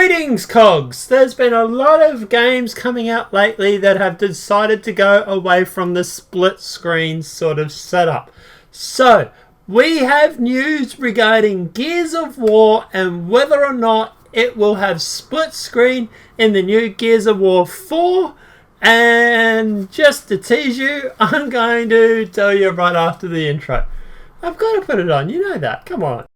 Greetings, COGS! There's been a lot of games coming out lately that have decided to go away from the split screen sort of setup. So, we have news regarding Gears of War and whether or not it will have split screen in the new Gears of War 4. And just to tease you, I'm going to tell you right after the intro. I've got to put it on, you know that, come on.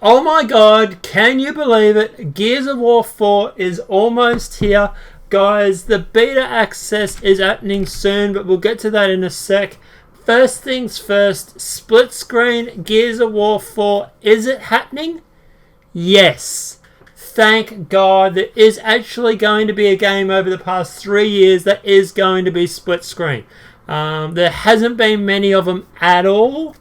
Oh my god, can you believe it? Gears of War 4 is almost here. Guys, the beta access is happening soon, but we'll get to that in a sec. First things first, split screen Gears of War 4, is it happening? Yes. Thank God, there is actually going to be a game over the past 3 years that is going to be split screen. There hasn't been many of them at all.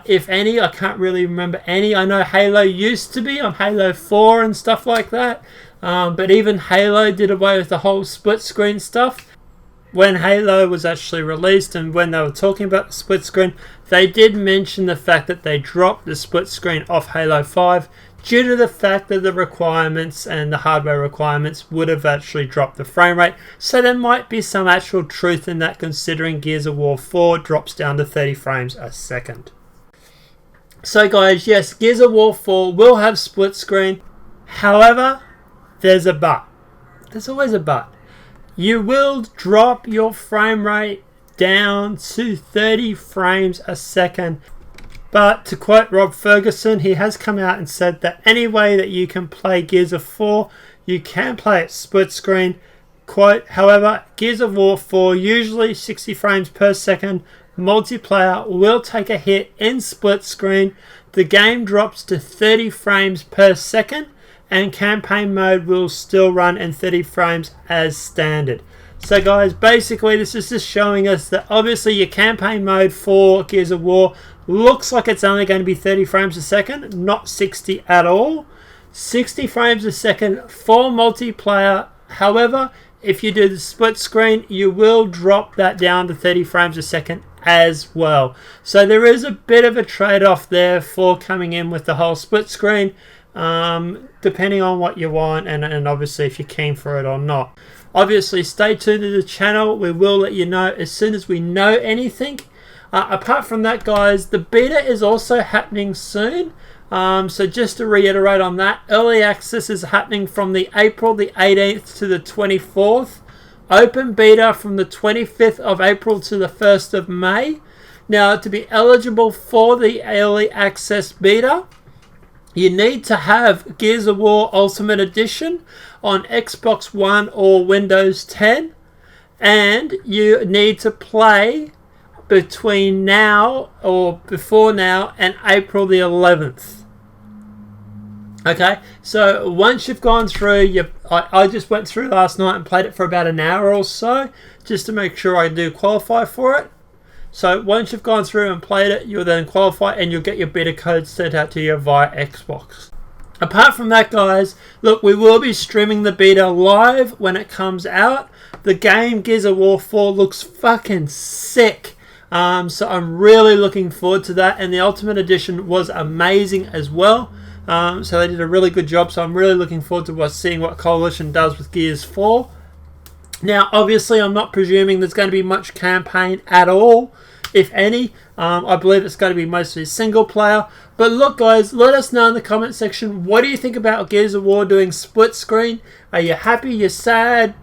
If any, I can't really remember any. I know Halo used to be on Halo 4 and stuff like that. But even Halo did away with the whole split screen stuff. When Halo was actually released and when they were talking about the split screen, they did mention the fact that they dropped the split screen off Halo 5 due to the fact that the requirements and the hardware requirements would have actually dropped the frame rate. So there might be some actual truth in that, considering Gears of War 4 drops down to 30 frames a second. So guys, yes, Gears of War 4 will have split screen. However, there's a but. There's always a but. You will drop your frame rate down to 30 frames a second. But to quote Rob Ferguson, he has come out and said that any way that you can play Gears of 4, you can play it split screen. Quote, however, Gears of War 4 usually 60 frames per second. Multiplayer will take a hit in split screen. The game drops to 30 frames per second and campaign mode will still run in 30 frames as standard. So guys, basically this is just showing us that obviously your campaign mode for Gears of War looks like it's only going to be 30 frames a second, not 60 at all. 60 frames a second for multiplayer. However, if you do the split screen, you will drop that down to 30 frames a second as well. So there is a bit of a trade-off there for coming in with the whole split screen, depending on what you want and obviously if you're keen for it or not. Obviously, stay tuned to the channel. We will let you know as soon as we know anything. Apart from that, guys, the beta is also happening soon. So just to reiterate on that, early access is happening from the April the 18th to the 24th. Open beta from the 25th of April to the 1st of May. Now, to be eligible for the early access beta, you need to have Gears of War Ultimate Edition on Xbox One or Windows 10. And you need to play between now or before now and April the 11th. Okay, so once you've gone through, I just went through last night and played it for about an hour or so, just to make sure I do qualify for it. So once you've gone through and played it, you'll then qualify and you'll get your beta code sent out to you via Xbox. Apart from that, guys, look, we will be streaming the beta live when it comes out. The game Gears of War 4 looks fucking sick. So I'm really looking forward to that. And the Ultimate Edition was amazing as well. So they did a really good job. So I'm really looking forward to seeing what Coalition does with Gears 4. Now, obviously, I'm not presuming there's going to be much campaign at all, if any. I believe it's going to be mostly single player. But look, guys, let us know in the comment section, what do you think about Gears of War doing split screen? Are you happy? You're sad?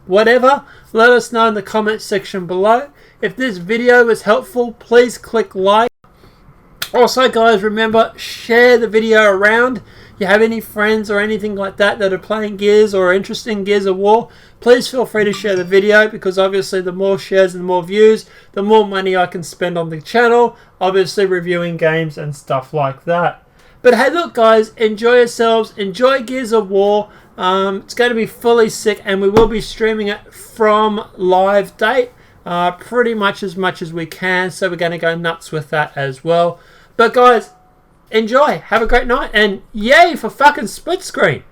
Whatever. Let us know in the comment section below. If this video was helpful, please click like. Also, guys, remember, share the video around. You have any friends or anything like that that are playing Gears or are interested in Gears of War, please feel free to share the video, because obviously the more shares and the more views, the more money I can spend on the channel, obviously reviewing games and stuff like that. But hey, look, guys, enjoy yourselves. Enjoy Gears of War. It's going to be fully sick, and we will be streaming it from live date pretty much as we can. So we're going to go nuts with that as well. But guys, enjoy. Have a great night. And yay for fucking split screen.